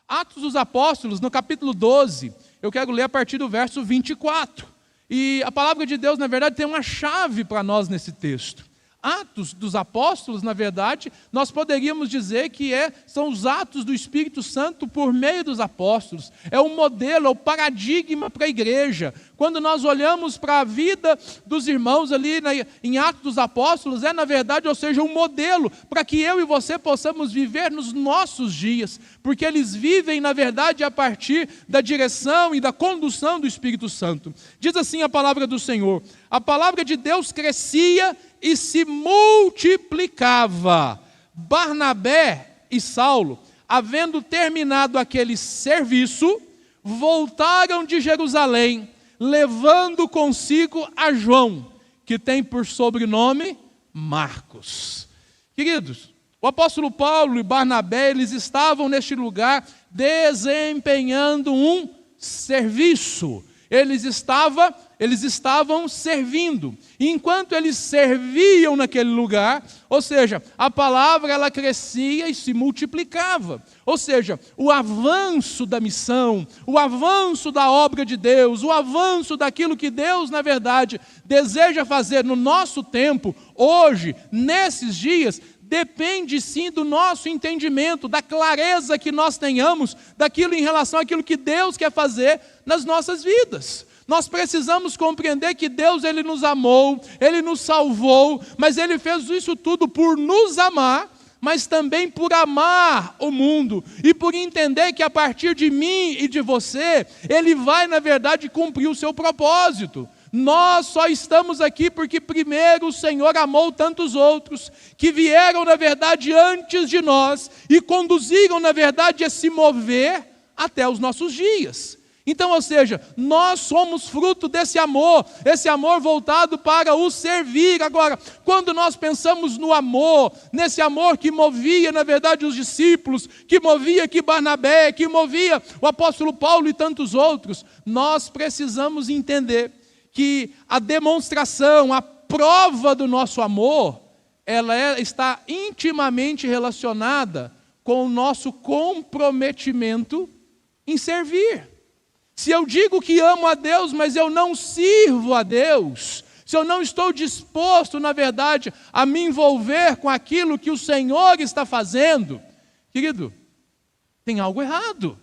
Atos dos Apóstolos, no capítulo 12, eu quero ler a partir do verso 24. E a palavra de Deus, na verdade, tem uma chave para nós nesse texto. Atos dos Apóstolos, na verdade, nós poderíamos dizer que são os atos do Espírito Santo por meio dos apóstolos. É o modelo, é o paradigma para a igreja. Quando nós olhamos para a vida dos irmãos ali em Atos dos Apóstolos, na verdade, ou seja, um modelo para que eu e você possamos viver nos nossos dias. Porque eles vivem, na verdade, a partir da direção e da condução do Espírito Santo. Diz assim a palavra do Senhor: a palavra de Deus crescia e se multiplicava. Barnabé e Saulo, havendo terminado aquele serviço, voltaram de Jerusalém, levando consigo a João, que tem por sobrenome Marcos. Queridos, o apóstolo Paulo e Barnabé, eles estavam neste lugar desempenhando um serviço. Eles estavam servindo. E enquanto eles serviam naquele lugar, ou seja, a palavra ela crescia e se multiplicava. Ou seja, o avanço da missão, o avanço da obra de Deus, o avanço daquilo que Deus, na verdade, deseja fazer no nosso tempo, hoje, nesses dias, depende sim do nosso entendimento, da clareza que nós tenhamos daquilo em relação àquilo que Deus quer fazer nas nossas vidas. Nós precisamos compreender que Deus, Ele nos amou, Ele nos salvou, mas Ele fez isso tudo por nos amar, mas também por amar o mundo e por entender que a partir de mim e de você, Ele vai, na verdade, cumprir o seu propósito. Nós só estamos aqui porque primeiro o Senhor amou tantos outros, que vieram, na verdade, antes de nós e conduziram, na verdade, a se mover até os nossos dias. Então, ou seja, nós somos fruto desse amor, esse amor voltado para o servir. Agora, quando nós pensamos no amor, nesse amor que movia, na verdade, os discípulos, que movia aqui Barnabé, que movia o apóstolo Paulo e tantos outros, nós precisamos entender que a demonstração, a prova do nosso amor, ela está intimamente relacionada com o nosso comprometimento em servir. Se eu digo que amo a Deus, mas eu não sirvo a Deus, se eu não estou disposto, na verdade, a me envolver com aquilo que o Senhor está fazendo, querido, tem algo errado.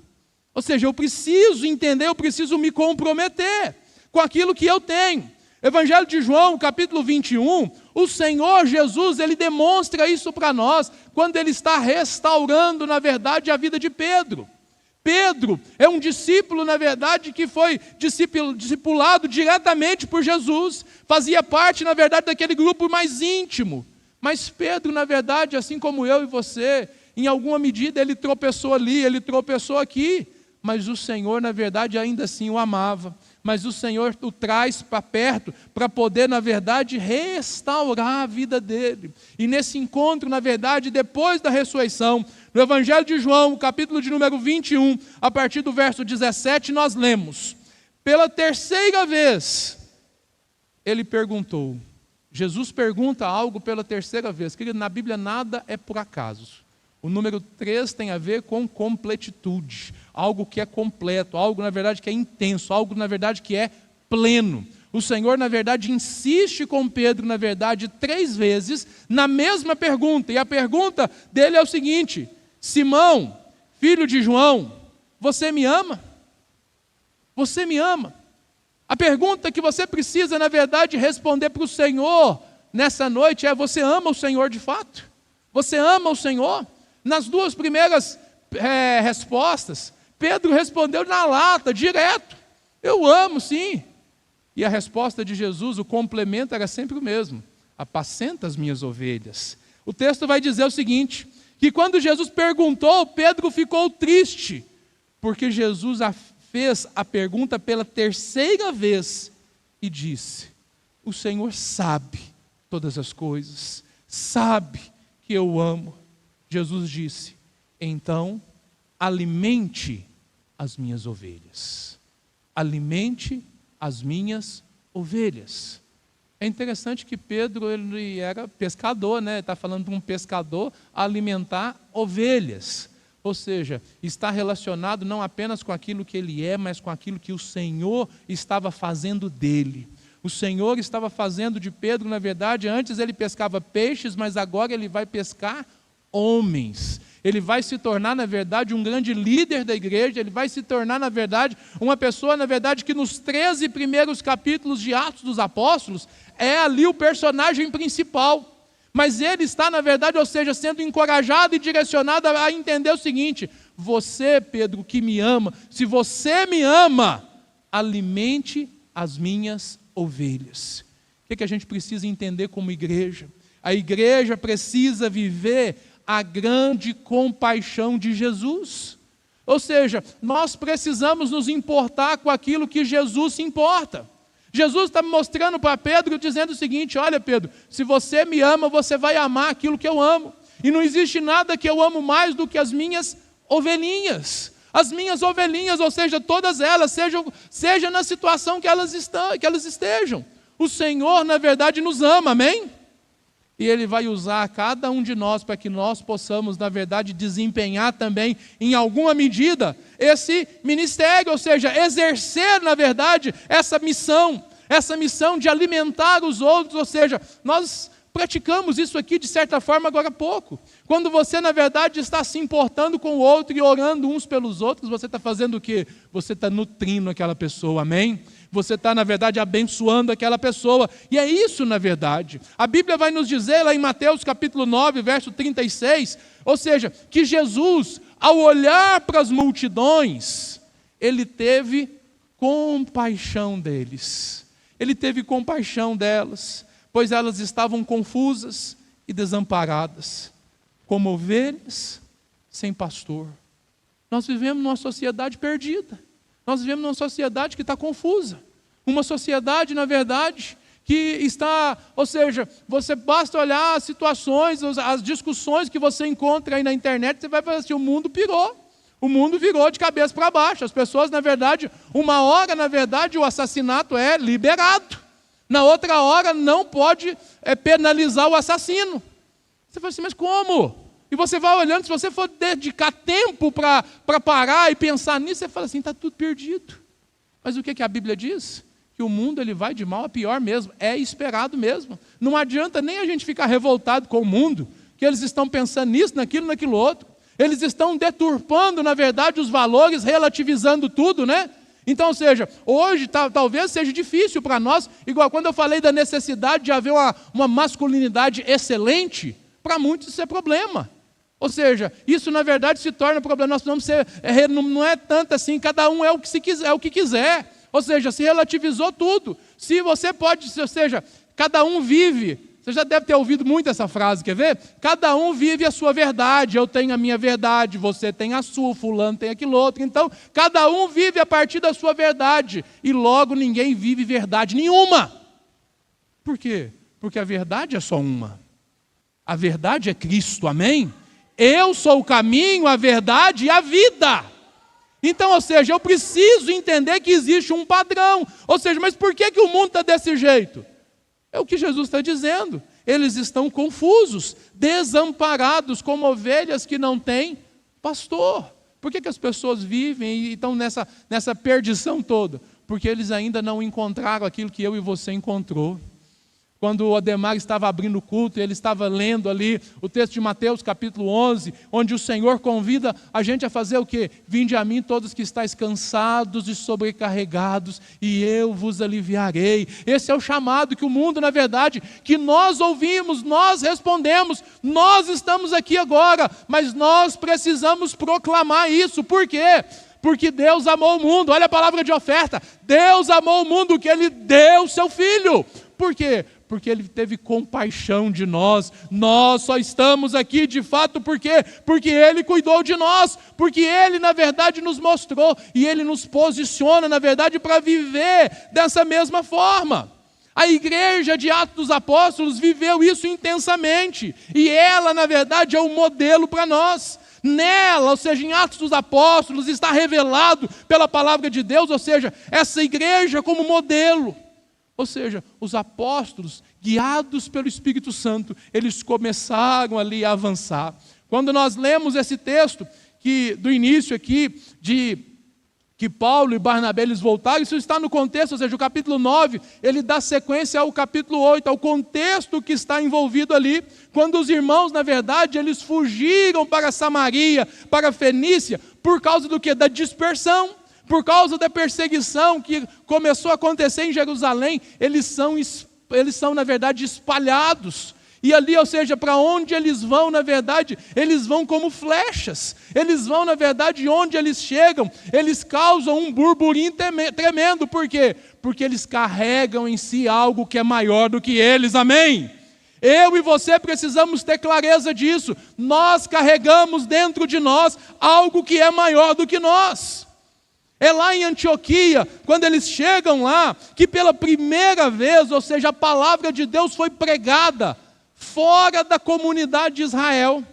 Ou seja, eu preciso entender, eu preciso me comprometer com aquilo que eu tenho. Evangelho de João, capítulo 21, o Senhor Jesus, Ele demonstra isso para nós, quando Ele está restaurando, na verdade, a vida de Pedro. Pedro é um discípulo, na verdade, que foi discipulado diretamente por Jesus, fazia parte, na verdade, daquele grupo mais íntimo. Mas Pedro, na verdade, assim como eu e você, em alguma medida ele tropeçou ali, ele tropeçou aqui, mas o Senhor, na verdade, ainda assim o amava. Mas o Senhor o traz para perto para poder, na verdade, restaurar a vida dele. E nesse encontro, na verdade, depois da ressurreição, no Evangelho de João, capítulo de número 21, a partir do verso 17, nós lemos: pela terceira vez, ele perguntou. Jesus pergunta algo pela terceira vez. Querido, na Bíblia nada é por acaso. O número 3 tem a ver com completitude, algo que é completo, algo na verdade que é intenso, algo na verdade que é pleno. O Senhor na verdade insiste com Pedro, na verdade 3 vezes, na mesma pergunta, e a pergunta dele é o seguinte: Simão, filho de João, você me ama? Você me ama? A pergunta que você precisa na verdade responder para o Senhor nessa noite é: você ama o Senhor de fato? Você ama o Senhor? Nas 2 primeiras respostas, Pedro respondeu na lata, direto: eu amo sim. E a resposta de Jesus, o complemento era sempre o mesmo: apacenta as minhas ovelhas. O texto vai dizer o seguinte, que quando Jesus perguntou, Pedro ficou triste, porque Jesus fez a pergunta pela terceira vez e disse: o Senhor sabe todas as coisas, sabe que eu amo. Jesus disse: então alimente as minhas ovelhas. Alimente as minhas ovelhas. É interessante que Pedro, ele era pescador, né? Está falando de um pescador alimentar ovelhas. Ou seja, está relacionado não apenas com aquilo que ele é, mas com aquilo que o Senhor estava fazendo dele. O Senhor estava fazendo de Pedro, na verdade, antes ele pescava peixes, mas agora ele vai pescar homens. Ele vai se tornar, na verdade, um grande líder da igreja, ele vai se tornar, na verdade, uma pessoa, na verdade, que nos 13 primeiros capítulos de Atos dos Apóstolos, é ali o personagem principal. Mas ele está, na verdade, ou seja, sendo encorajado e direcionado a entender o seguinte: você, Pedro, que me ama, se você me ama, alimente as minhas ovelhas. O que a gente precisa entender como igreja? A igreja precisa viver a grande compaixão de Jesus. Ou seja, nós precisamos nos importar com aquilo que Jesus se importa. Jesus está mostrando para Pedro, dizendo o seguinte: olha, Pedro, se você me ama, você vai amar aquilo que eu amo. E não existe nada que eu amo mais do que as minhas ovelhinhas. As minhas ovelhinhas, ou seja, todas elas, seja na situação que elas estejam. O Senhor, na verdade, nos ama, amém? E Ele vai usar cada um de nós para que nós possamos, na verdade, desempenhar também, em alguma medida, esse ministério, ou seja, exercer, na verdade, essa missão de alimentar os outros, ou seja, nós praticamos isso aqui, de certa forma, agora há pouco. Quando você, na verdade, está se importando com o outro e orando uns pelos outros, você está fazendo o quê? Você está nutrindo aquela pessoa, amém? Você está, na verdade, abençoando aquela pessoa. E é isso, na verdade. A Bíblia vai nos dizer, lá em Mateus capítulo 9, verso 36, ou seja, que Jesus, ao olhar para as multidões, Ele teve compaixão deles. Ele teve compaixão delas, pois elas estavam confusas e desamparadas, como ovelhas sem pastor. Nós vivemos numa sociedade perdida. Nós vivemos numa sociedade que está confusa. Uma sociedade, na verdade, que está, ou seja, você basta olhar as situações, as discussões que você encontra aí na internet, você vai falar assim: o mundo pirou. O mundo virou de cabeça para baixo. As pessoas, na verdade, uma hora, na verdade, o assassinato é liberado. Na outra hora, não pode penalizar o assassino. Você fala assim: mas como? E você vai olhando, se você for dedicar tempo para parar e pensar nisso, você fala assim: está tudo perdido. Mas o que a Bíblia diz? Que o mundo ele vai de mal a pior mesmo, é esperado mesmo. Não adianta nem a gente ficar revoltado com o mundo, que eles estão pensando nisso, naquilo outro. Eles estão deturpando, na verdade, os valores, relativizando tudo, né? Então, ou seja, hoje talvez seja difícil para nós, igual quando eu falei da necessidade de haver uma masculinidade excelente, para muitos isso é problema. Ou seja, isso na verdade se torna problema. Nós precisamos ser, não é tanto assim, cada um é o que quiser. Ou seja, se relativizou tudo. Se você pode, ou seja, cada um vive. Você já deve ter ouvido muito essa frase, quer ver? Cada um vive a sua verdade. Eu tenho a minha verdade, você tem a sua, fulano tem aquilo outro. Então, cada um vive a partir da sua verdade. E logo ninguém vive verdade nenhuma. Por quê? Porque a verdade é só uma. A verdade é Cristo, amém? Eu sou o caminho, a verdade e a vida. Então, ou seja, eu preciso entender que existe um padrão. Ou seja, mas por que o mundo está desse jeito? É o que Jesus está dizendo. Eles estão confusos, desamparados, como ovelhas que não têm pastor. Por que as pessoas vivem e estão nessa perdição toda? Porque eles ainda não encontraram aquilo que eu e você encontrou. Quando o Ademar estava abrindo o culto, ele estava lendo ali o texto de Mateus capítulo 11, onde o Senhor convida a gente a fazer o quê? Vinde a mim todos que estáis cansados e sobrecarregados, e eu vos aliviarei. Esse é o chamado que o mundo, na verdade, que nós ouvimos, nós respondemos, nós estamos aqui agora, mas nós precisamos proclamar isso. Por quê? Porque Deus amou o mundo. Olha a palavra de oferta. Deus amou o mundo que Ele deu o seu Filho. Por quê? Porque Ele teve compaixão de nós. Nós só estamos aqui de fato por quê? Porque Ele cuidou de nós, porque Ele na verdade nos mostrou e Ele nos posiciona na verdade para viver dessa mesma forma. A igreja de Atos dos Apóstolos viveu isso intensamente e ela na verdade é um modelo para nós. Nela, ou seja, em Atos dos Apóstolos está revelado pela palavra de Deus, ou seja, essa igreja como modelo. Ou seja, os apóstolos, guiados pelo Espírito Santo, eles começaram ali a avançar. Quando nós lemos esse texto, do início aqui, que Paulo e Barnabé eles voltaram, isso está no contexto, ou seja, o capítulo 9, ele dá sequência ao capítulo 8, ao contexto que está envolvido ali, quando os irmãos, na verdade, eles fugiram para Samaria, para a Fenícia, por causa do quê? Da dispersão, por causa da perseguição que começou a acontecer em Jerusalém, eles são, na verdade, espalhados. E ali, ou seja, para onde eles vão, na verdade, eles vão como flechas. Eles vão, na verdade, onde eles chegam, eles causam um burburinho tremendo. Por quê? Porque eles carregam em si algo que é maior do que eles. Amém? Eu e você precisamos ter clareza disso. Nós carregamos dentro de nós algo que é maior do que nós. É lá em Antioquia, quando eles chegam lá, que pela primeira vez, ou seja, a palavra de Deus foi pregada fora da comunidade de Israel.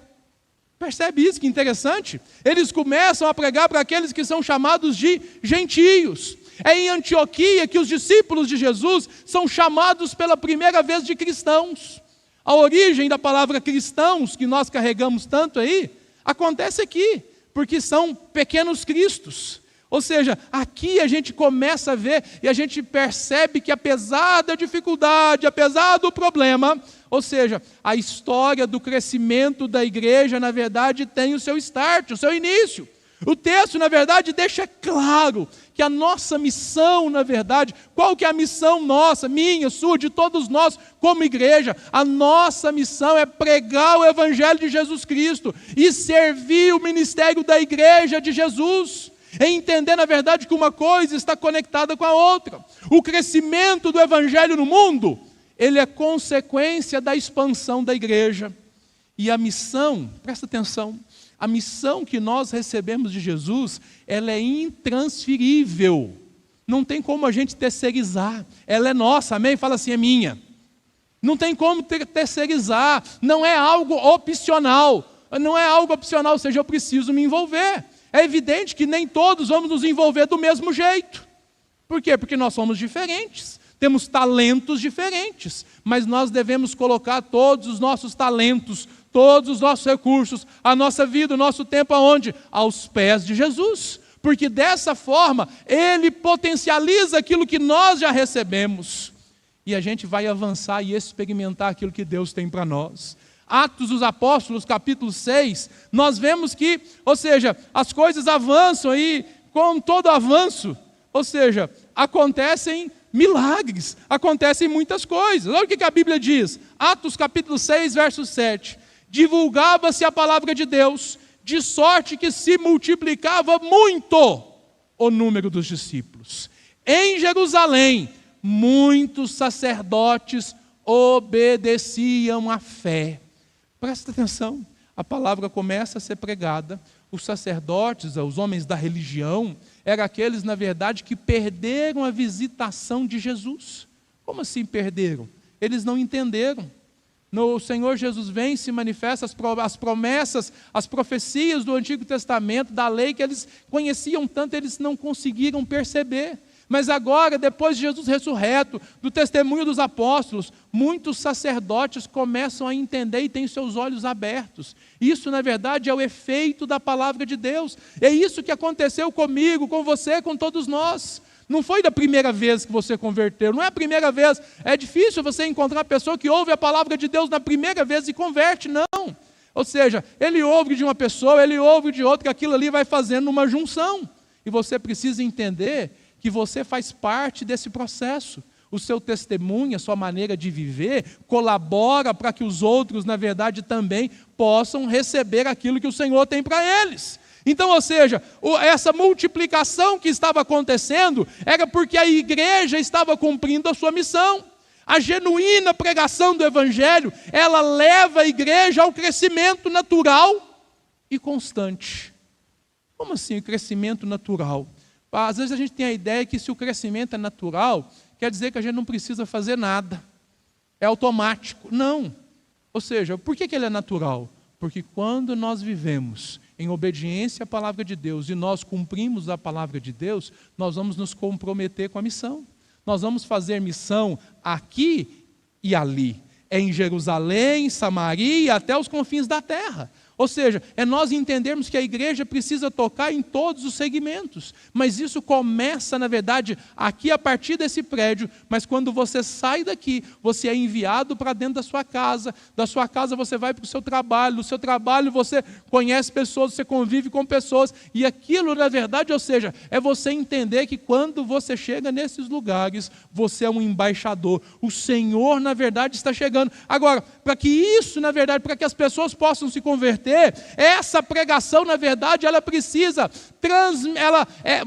Percebe isso? Que interessante. Eles começam a pregar para aqueles que são chamados de gentios. É em Antioquia que os discípulos de Jesus são chamados pela primeira vez de cristãos. A origem da palavra cristãos, que nós carregamos tanto aí, acontece aqui, porque são pequenos cristos. Ou seja, aqui a gente começa a ver e a gente percebe que apesar da dificuldade, apesar do problema, ou seja, a história do crescimento da igreja, na verdade, tem o seu start, o seu início. O texto, na verdade, deixa claro que a nossa missão, na verdade, qual que é a missão nossa, minha, sua, de todos nós como igreja? A nossa missão é pregar o evangelho de Jesus Cristo e servir o ministério da igreja de Jesus. É entender, na verdade, que uma coisa está conectada com a outra. O crescimento do evangelho no mundo, ele é consequência da expansão da igreja. E a missão, presta atenção, a missão que nós recebemos de Jesus, ela é intransferível. Não tem como a gente terceirizar. Ela é nossa, amém? Fala assim, é minha. Não tem como terceirizar. Não é algo opcional. Não é algo opcional, ou seja, eu preciso me envolver. É evidente que nem todos vamos nos envolver do mesmo jeito. Por quê? Porque nós somos diferentes. Temos talentos diferentes, mas nós devemos colocar todos os nossos talentos, todos os nossos recursos, a nossa vida, o nosso tempo aonde? Aos pés de Jesus. Porque dessa forma, Ele potencializa aquilo que nós já recebemos. E a gente vai avançar e experimentar aquilo que Deus tem para nós. Atos dos Apóstolos, capítulo 6, nós vemos que, ou seja, as coisas avançam aí, com todo avanço, ou seja, acontecem milagres, acontecem muitas coisas. Olha o que a Bíblia diz, Atos capítulo 6, verso 7, divulgava-se a palavra de Deus, de sorte que se multiplicava muito o número dos discípulos. Em Jerusalém, muitos sacerdotes obedeciam à fé. Presta atenção, a palavra começa a ser pregada, os sacerdotes, os homens da religião, eram aqueles, na verdade, que perderam a visitação de Jesus. Como assim perderam? Eles não entenderam. O Senhor Jesus vem e se manifesta as promessas, as profecias do Antigo Testamento, da lei que eles conheciam tanto, eles não conseguiram perceber. Mas agora, depois de Jesus ressurreto, do testemunho dos apóstolos, muitos sacerdotes começam a entender e têm seus olhos abertos. Isso, na verdade, é o efeito da palavra de Deus. É isso que aconteceu comigo, com você, com todos nós. Não foi da primeira vez que você converteu, não é a primeira vez. É difícil você encontrar uma pessoa que ouve a palavra de Deus na primeira vez e converte, não. Ou seja, ele ouve de uma pessoa, ele ouve de outra, que aquilo ali vai fazendo uma junção. E você precisa entender que você faz parte desse processo. O seu testemunho, a sua maneira de viver, colabora para que os outros, na verdade, também possam receber aquilo que o Senhor tem para eles. Então, ou seja, essa multiplicação que estava acontecendo era porque a igreja estava cumprindo a sua missão. A genuína pregação do Evangelho, ela leva a igreja ao crescimento natural e constante. Como assim o crescimento natural? Às vezes a gente tem a ideia que se o crescimento é natural, quer dizer que a gente não precisa fazer nada. É automático. Não. Ou seja, por que ele é natural? Porque quando nós vivemos em obediência à palavra de Deus e nós cumprimos a palavra de Deus, nós vamos nos comprometer com a missão. Nós vamos fazer missão aqui e ali. Em Jerusalém, Samaria e até os confins da terra. Ou seja, é nós entendermos que a igreja precisa tocar em todos os segmentos. Mas isso começa, na verdade, aqui a partir desse prédio. Mas quando você sai daqui, você é enviado para dentro da sua casa. Da sua casa você vai para o seu trabalho. Do seu trabalho você conhece pessoas, você convive com pessoas. E aquilo, na verdade, ou seja, é você entender que quando você chega nesses lugares, você é um embaixador. O Senhor, na verdade, está chegando. Agora, para que isso, na verdade, para que as pessoas possam se converter, essa pregação, na verdade, ela precisa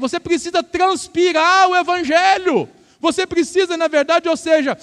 você precisa transpirar o Evangelho. Você precisa, na verdade, ou seja,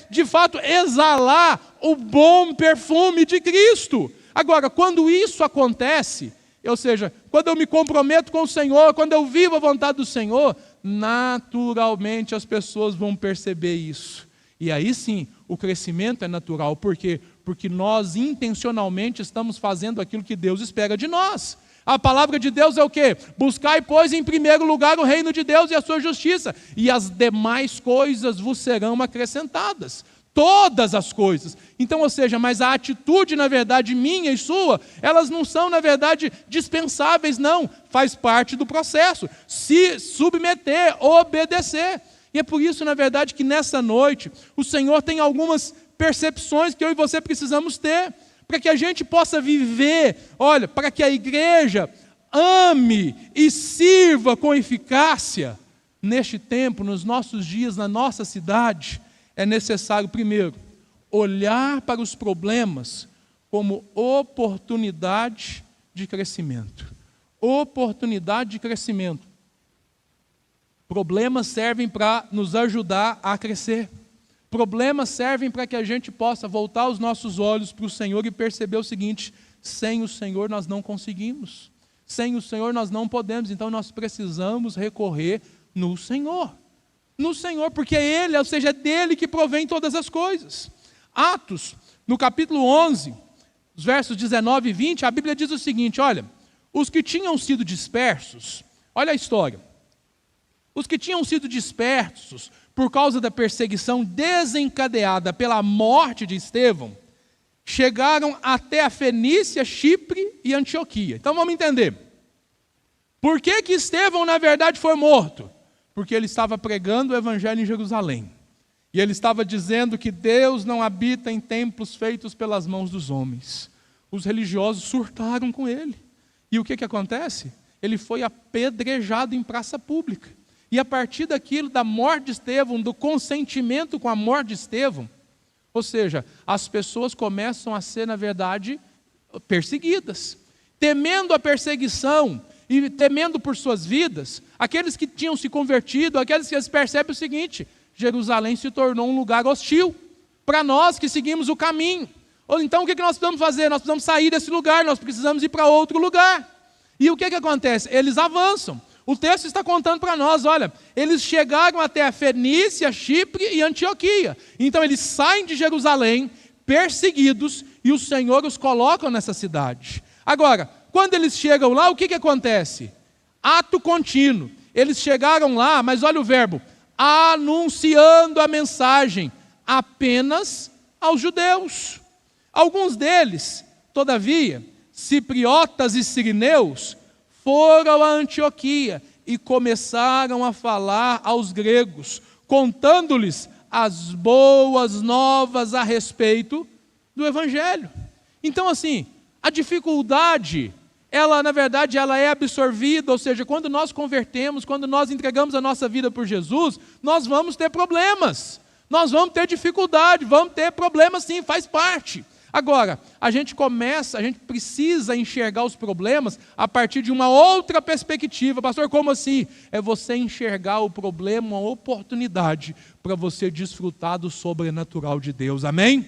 de fato, exalar o bom perfume de Cristo. Agora, quando isso acontece, ou seja, quando eu me comprometo com o Senhor, quando eu vivo a vontade do Senhor, naturalmente as pessoas vão perceber isso. E aí sim, o crescimento é natural. Por quê? Porque nós intencionalmente estamos fazendo aquilo que Deus espera de nós. A palavra de Deus é o quê? Buscai, pois, em primeiro lugar o reino de Deus e a sua justiça, e as demais coisas vos serão acrescentadas. Todas as coisas. Então, ou seja, mas a atitude, na verdade, minha e sua, elas não são, na verdade, dispensáveis, não. Faz parte do processo. Se submeter, obedecer. E é por isso, na verdade, que nessa noite, o Senhor tem algumas percepções que eu e você precisamos ter, para que a gente possa viver, olha, para que a igreja ame e sirva com eficácia. Neste tempo, nos nossos dias, na nossa cidade, é necessário, primeiro, olhar para os problemas como oportunidade de crescimento. Oportunidade de crescimento. Problemas servem para nos ajudar a crescer. Problemas servem para que a gente possa voltar os nossos olhos para o Senhor e perceber o seguinte: sem o Senhor nós não conseguimos. Sem o Senhor nós não podemos. Então nós precisamos recorrer no Senhor. No Senhor, porque é Ele, ou seja, é dele que provém todas as coisas. Atos, no capítulo 11, os versos 19 e 20, a Bíblia diz o seguinte, olha, os que tinham sido dispersos, olha a história, os que tinham sido dispersos por causa da perseguição desencadeada pela morte de Estevão, chegaram até a Fenícia, Chipre e Antioquia. Então vamos entender. Por que que Estevão, na verdade, foi morto? Porque ele estava pregando o Evangelho em Jerusalém. E ele estava dizendo que Deus não habita em templos feitos pelas mãos dos homens. Os religiosos surtaram com ele. E o que acontece? Ele foi apedrejado em praça pública. E a partir daquilo, da morte de Estevão, do consentimento com a morte de Estevão, ou seja, as pessoas começam a ser, na verdade, perseguidas. Temendo a perseguição e temendo por suas vidas, aqueles que tinham se convertido, aqueles que eles percebem o seguinte: Jerusalém se tornou um lugar hostil para nós que seguimos o caminho. Ou então o que nós precisamos fazer? Nós precisamos sair desse lugar, nós precisamos ir para outro lugar. E o que acontece? Eles avançam. O texto está contando para nós, olha, eles chegaram até a Fenícia, Chipre e Antioquia. Então eles saem de Jerusalém, perseguidos, e o Senhor os coloca nessa cidade. Agora, quando eles chegam lá, o que acontece? Ato contínuo. Eles chegaram lá, mas olha o verbo, anunciando a mensagem apenas aos judeus. Alguns deles, todavia, cipriotas e sirineus, foram a Antioquia e começaram a falar aos gregos, contando-lhes as boas novas a respeito do Evangelho. Então, assim, a dificuldade, ela, na verdade, ela é absorvida, ou seja, quando nós convertemos, quando nós entregamos a nossa vida por Jesus, nós vamos ter problemas, nós vamos ter dificuldade, vamos ter problemas sim, faz parte. Agora, a gente precisa enxergar os problemas a partir de uma outra perspectiva. Pastor, como assim? É você enxergar o problema, uma oportunidade para você desfrutar do sobrenatural de Deus, amém?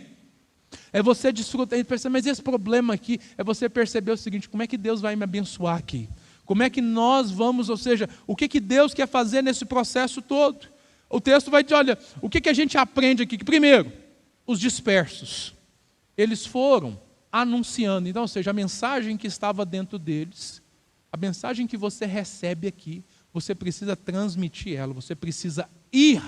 É você desfrutar, mas esse problema aqui, é você perceber o seguinte: como é que Deus vai me abençoar aqui? Como é que nós vamos, ou seja, o que Deus quer fazer nesse processo todo? O texto vai dizer, olha, o que a gente aprende aqui? Primeiro, os dispersos. Eles foram anunciando, então, ou seja, a mensagem que estava dentro deles, a mensagem que você recebe aqui, você precisa transmitir ela, você precisa ir,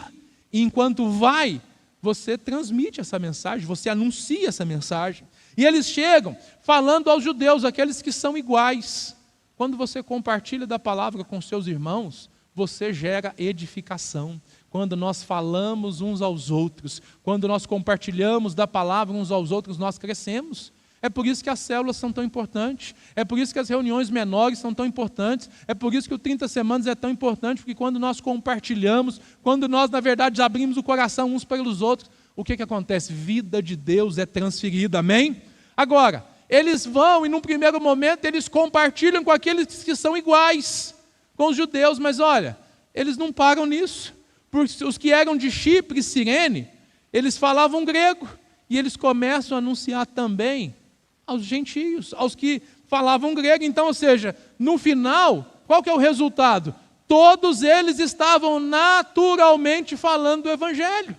e enquanto vai, você transmite essa mensagem, você anuncia essa mensagem. E eles chegam falando aos judeus, aqueles que são iguais. Quando você compartilha da palavra com seus irmãos, você gera edificação. Quando nós falamos uns aos outros, quando nós compartilhamos da palavra uns aos outros, nós crescemos. É por isso que as células são tão importantes, é por isso que as reuniões menores são tão importantes, é por isso que o 30 Semanas é tão importante, porque quando nós compartilhamos, quando nós, na verdade, abrimos o coração uns pelos outros, o que acontece? Vida de Deus é transferida, amém? Agora, eles vão e num primeiro momento eles compartilham com aqueles que são iguais, com os judeus, mas olha, eles não param nisso, porque os que eram de Chipre e Cirene, eles falavam grego, e eles começam a anunciar também aos gentios, aos que falavam grego. Então, ou seja, no final, qual que é o resultado? Todos eles estavam naturalmente falando do Evangelho.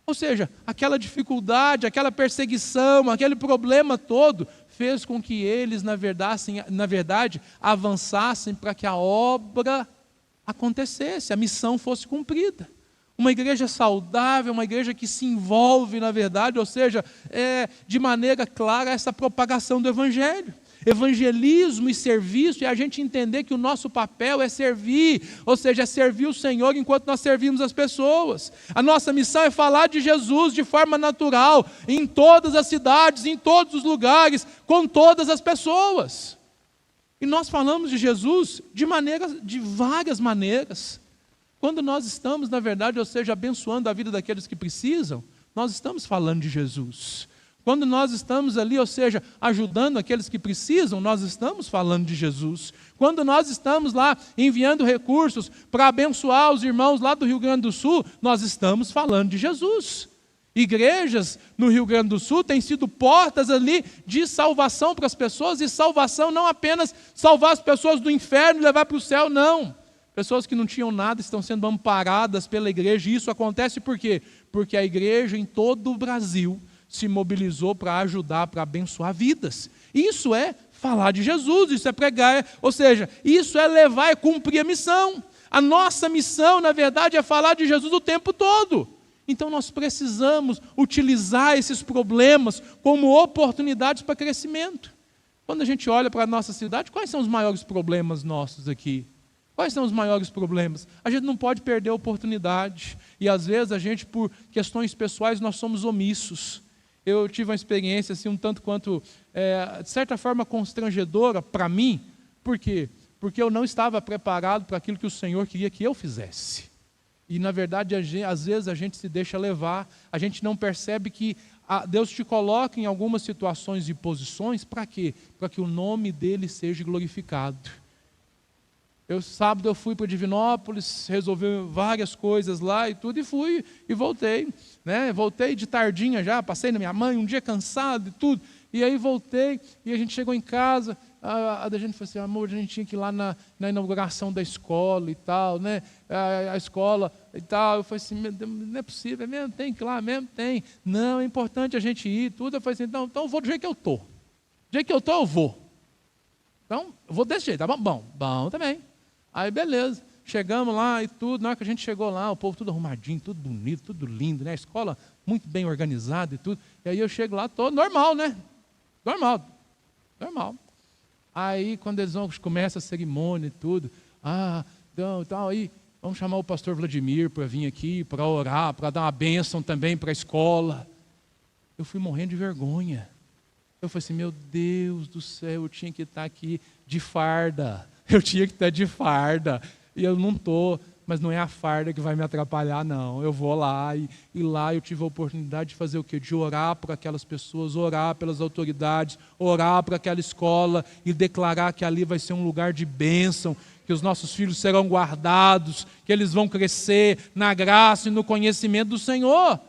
Ou seja, aquela dificuldade, aquela perseguição, aquele problema todo, fez com que eles, na verdade, avançassem para que a obra acontecesse, a missão fosse cumprida. Uma igreja saudável, uma igreja que se envolve, na verdade, ou seja, de maneira clara essa propagação do Evangelho. Evangelismo e serviço é a gente entender que o nosso papel é servir, ou seja, é servir o Senhor enquanto nós servimos as pessoas. A nossa missão é falar de Jesus de forma natural, em todas as cidades, em todos os lugares, com todas as pessoas. E nós falamos de Jesus de várias maneiras. Quando nós estamos, na verdade, ou seja, abençoando a vida daqueles que precisam, nós estamos falando de Jesus. Quando nós estamos ali, ou seja, ajudando aqueles que precisam, nós estamos falando de Jesus. Quando nós estamos lá enviando recursos para abençoar os irmãos lá do Rio Grande do Sul, nós estamos falando de Jesus. Igrejas no Rio Grande do Sul têm sido portas ali de salvação para as pessoas, e salvação não apenas salvar as pessoas do inferno e levar para o céu, não. Pessoas que não tinham nada estão sendo amparadas pela igreja, e isso acontece por quê? Porque a igreja em todo o Brasil se mobilizou para ajudar, para abençoar vidas. Isso é falar de Jesus, isso é pregar, ou seja, isso é levar, é cumprir a missão. A nossa missão, na verdade, é falar de Jesus o tempo todo. Então nós precisamos utilizar esses problemas como oportunidades para crescimento. Quando a gente olha para a nossa cidade, quais são os maiores problemas nossos aqui? Quais são os maiores problemas? A gente não pode perder a oportunidade. E às vezes a gente, por questões pessoais, nós somos omissos. Eu tive uma experiência assim, um tanto quanto, de certa forma, constrangedora para mim. Por quê? Porque eu não estava preparado para aquilo que o Senhor queria que eu fizesse. E, na verdade, às vezes a gente se deixa levar, a gente não percebe que Deus te coloca em algumas situações e posições, para quê? Para que o nome dele seja glorificado. Sábado eu fui para Divinópolis, resolvi várias coisas lá e tudo, e fui e voltei. Né? Voltei de tardinha já, passei na minha mãe, um dia cansado e tudo. E aí voltei, e a gente chegou em casa, a gente falou assim, amor, a gente tinha que ir lá na inauguração da escola e tal, né? A escola e tal. Eu falei assim, meu Deus, não é possível, é mesmo? Tem que ir lá mesmo? Tem. Não, é importante a gente ir, tudo. Eu falei assim, então eu vou do jeito que eu estou. Do jeito que eu estou, eu vou. Então, eu vou desse jeito, tá bom? Bom também. Aí, beleza. Chegamos lá e tudo. Na hora que a gente chegou lá, o povo tudo arrumadinho, tudo bonito, tudo lindo, né? A escola muito bem organizada e tudo. E aí eu chego lá, todo normal, né? Normal. Aí, quando eles começam a cerimônia e tudo, então, aí, vamos chamar o pastor Vladimir para vir aqui, para orar, para dar uma bênção também para a escola. Eu fui morrendo de vergonha. Eu falei assim, meu Deus do céu, eu tinha que estar aqui de farda. Eu tinha que estar de farda. E eu não estou, mas não é a farda que vai me atrapalhar, não. Eu vou lá, e lá eu tive a oportunidade de fazer o quê? De orar por aquelas pessoas, orar pelas autoridades, orar para aquela escola e declarar que ali vai ser um lugar de bênção, que os nossos filhos serão guardados, que eles vão crescer na graça e no conhecimento do Senhor.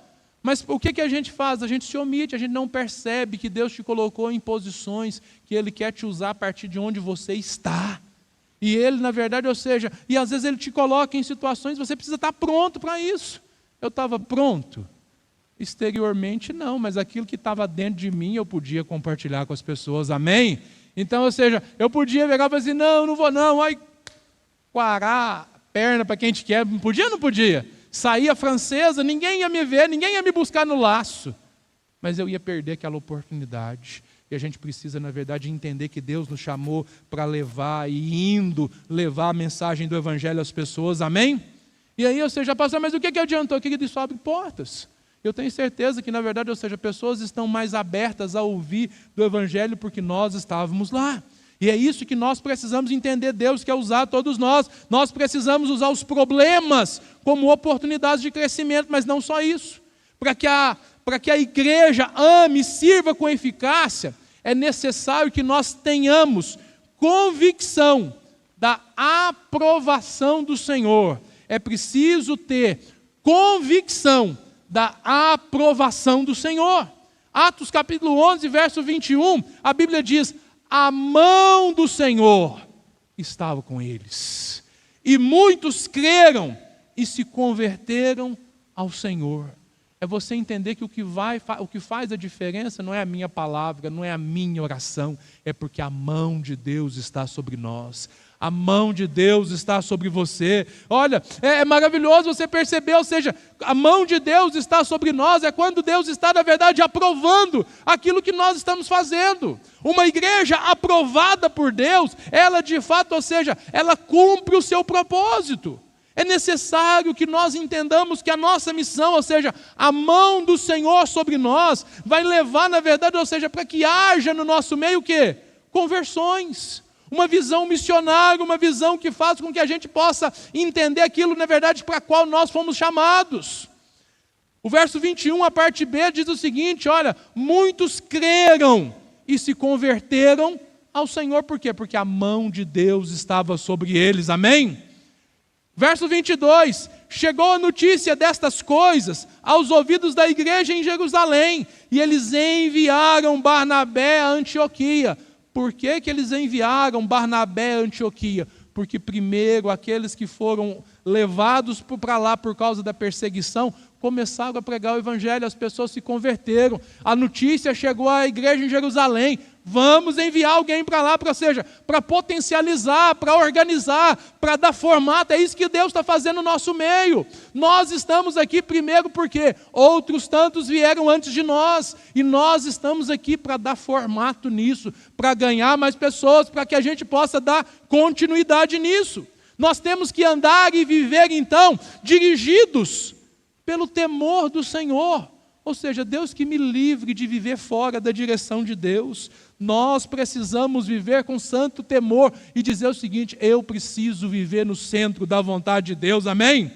Mas o que a gente faz? A gente se omite, a gente não percebe que Deus te colocou em posições que Ele quer te usar a partir de onde você está. E Ele, na verdade, ou seja, e às vezes Ele te coloca em situações, você precisa estar pronto para isso. Eu estava pronto? Exteriormente não, mas aquilo que estava dentro de mim eu podia compartilhar com as pessoas, amém? Então, ou seja, eu podia pegar e falar assim, não vou não, aí quarar a perna para quem te quer, podia ou não podia? Saía francesa, ninguém ia me ver, ninguém ia me buscar no laço. mas eu ia perder aquela oportunidade. E a gente precisa, na verdade, entender que Deus nos chamou para levar e indo levar a mensagem do Evangelho às pessoas, amém? E aí, ou seja, pastor, mas o que adiantou? Querido, isso abre portas. Eu tenho certeza que, na verdade, ou seja, pessoas estão mais abertas a ouvir do Evangelho porque nós estávamos lá. E é isso que nós precisamos entender. Deus quer usar todos nós. Nós precisamos usar os problemas como oportunidades de crescimento, mas não só isso. Para que a igreja ame e sirva com eficácia, é necessário que nós tenhamos convicção da aprovação do Senhor. É preciso ter convicção da aprovação do Senhor. Atos capítulo 11, verso 21, a Bíblia diz: a mão do Senhor estava com eles, e muitos creram e se converteram ao Senhor. É você entender que o que faz a diferença não é a minha palavra, não é a minha oração, é porque a mão de Deus está sobre nós. A mão de Deus está sobre você. Olha, é maravilhoso você perceber, ou seja, a mão de Deus está sobre nós, é quando Deus está, na verdade, aprovando aquilo que nós estamos fazendo. Uma igreja aprovada por Deus, ela de fato, ou seja, ela cumpre o seu propósito. É necessário que nós entendamos que a nossa missão, ou seja, a mão do Senhor sobre nós, vai levar, na verdade, ou seja, para que haja no nosso meio o quê? Conversões. Uma visão missionária, uma visão que faz com que a gente possa entender aquilo, na verdade, para qual nós fomos chamados. O verso 21, a parte B, diz o seguinte, olha, muitos creram e se converteram ao Senhor. Por quê? Porque a mão de Deus estava sobre eles, amém? Verso 22, chegou a notícia destas coisas aos ouvidos da igreja em Jerusalém, e eles enviaram Barnabé a Antioquia. Por que eles enviaram Barnabé a Antioquia? Porque primeiro aqueles que foram levados para lá por causa da perseguição, começaram a pregar o Evangelho, as pessoas se converteram, a notícia chegou à igreja em Jerusalém, vamos enviar alguém para lá, ou seja, para potencializar, para organizar, para dar formato, é isso que Deus está fazendo no nosso meio. Nós estamos aqui primeiro porque outros tantos vieram antes de nós, e nós estamos aqui para dar formato nisso, para ganhar mais pessoas, para que a gente possa dar continuidade nisso. Nós temos que andar e viver então, dirigidos pelo temor do Senhor, ou seja, Deus que me livre de viver fora da direção de Deus. Nós precisamos viver com santo temor e dizer o seguinte: eu preciso viver no centro da vontade de Deus, amém?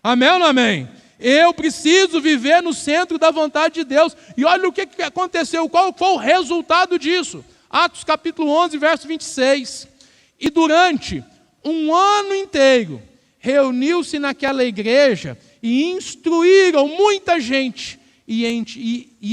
Amém ou não amém? Eu preciso viver no centro da vontade de Deus. E olha o que aconteceu, qual foi o resultado disso? Atos capítulo 11, verso 26. E durante um ano inteiro, reuniu-se naquela igreja e instruíram muita gente. E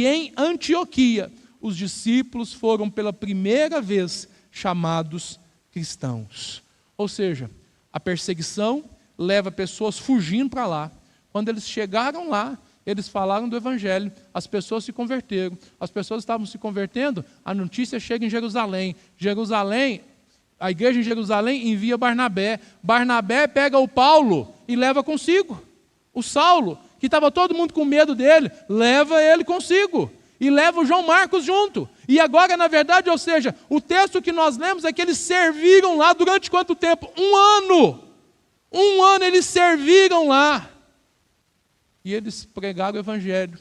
em Antioquia, os discípulos foram pela primeira vez chamados cristãos. Ou seja, a perseguição leva pessoas fugindo para lá. Quando eles chegaram lá, eles falaram do Evangelho, as pessoas se converteram. As pessoas estavam se convertendo, a notícia chega em Jerusalém. A igreja em Jerusalém envia Barnabé. Barnabé pega o Paulo e leva consigo. O Saulo, que estava todo mundo com medo dele, leva ele consigo. E leva o João Marcos junto. E agora, na verdade, ou seja, o texto que nós lemos é que eles serviram lá durante quanto tempo? 1 ano. 1 ano eles serviram lá. E eles pregaram o Evangelho,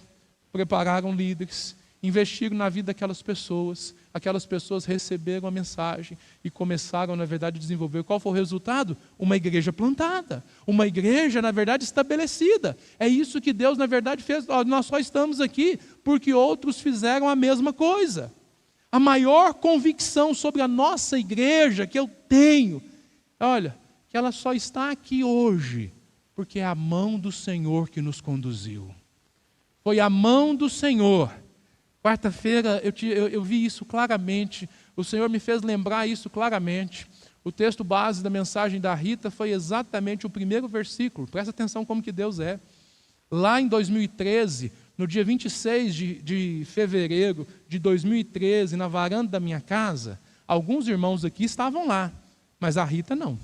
prepararam líderes, investiram na vida daquelas pessoas receberam a mensagem e começaram, na verdade, a desenvolver. Qual foi o resultado? Uma igreja plantada, uma igreja, na verdade, estabelecida. É isso que Deus, na verdade, fez. Nós só estamos aqui porque outros fizeram a mesma coisa. A maior convicção sobre a nossa igreja que eu tenho, olha, que ela só está aqui hoje porque é a mão do Senhor que nos conduziu. Foi a mão do Senhor. Quarta-feira eu vi isso claramente, o Senhor me fez lembrar isso claramente. O texto base da mensagem da Rita foi exatamente o primeiro versículo, presta atenção como que Deus é. Lá em 2013, no dia 26 de fevereiro de 2013, na varanda da minha casa, alguns irmãos aqui estavam lá, mas a Rita não.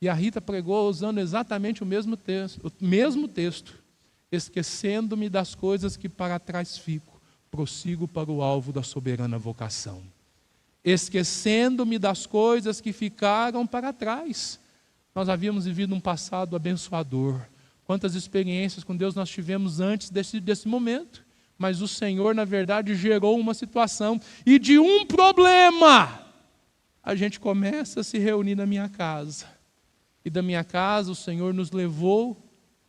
E a Rita pregou usando exatamente o mesmo texto, esquecendo-me das coisas que para trás fico, prossigo para o alvo da soberana vocação, esquecendo-me das coisas que ficaram para trás. Nós havíamos vivido um passado abençoador. Quantas experiências com Deus nós tivemos antes desse momento. Mas o Senhor, na verdade, gerou uma situação. E de um problema, a gente começa a se reunir na minha casa. E da minha casa, o Senhor nos levou,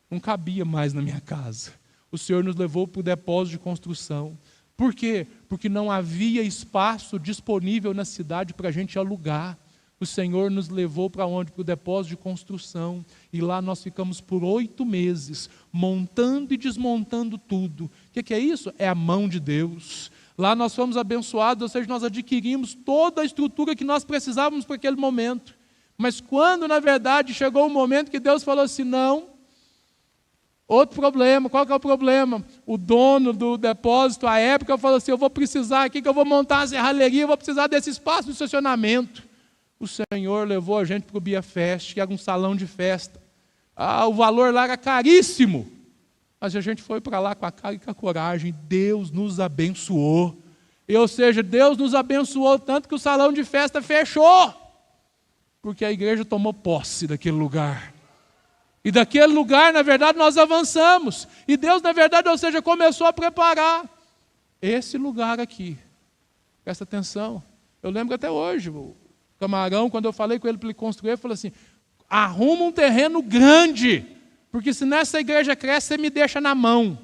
não cabia mais na minha casa. O Senhor nos levou para o depósito de construção. Por quê? Porque não havia espaço disponível na cidade para a gente alugar. O Senhor nos levou para onde? Para o depósito de construção. E lá nós ficamos por 8 meses, montando e desmontando tudo. O que é isso? É a mão de Deus. Lá nós fomos abençoados, ou seja, nós adquirimos toda a estrutura que nós precisávamos para aquele momento. Mas quando, na verdade, chegou o momento que Deus falou assim, não, outro problema. Qual que é o problema? O dono do depósito, à época, falou assim, eu vou precisar aqui, que eu vou montar uma serralheria, eu vou precisar desse espaço de estacionamento. O Senhor levou a gente para o Bia Fest, que era um salão de festa. O valor lá era caríssimo. Mas a gente foi para lá com a cara e com a coragem. Deus nos abençoou. Ou seja, Deus nos abençoou tanto que o salão de festa fechou. Porque a igreja tomou posse daquele lugar. E daquele lugar, na verdade, nós avançamos. E Deus, na verdade, ou seja, começou a preparar esse lugar aqui. Presta atenção. Eu lembro até hoje, o Camarão, quando eu falei com ele para ele construir, ele falou assim, arruma um terreno grande, porque se nessa igreja cresce, você me deixa na mão.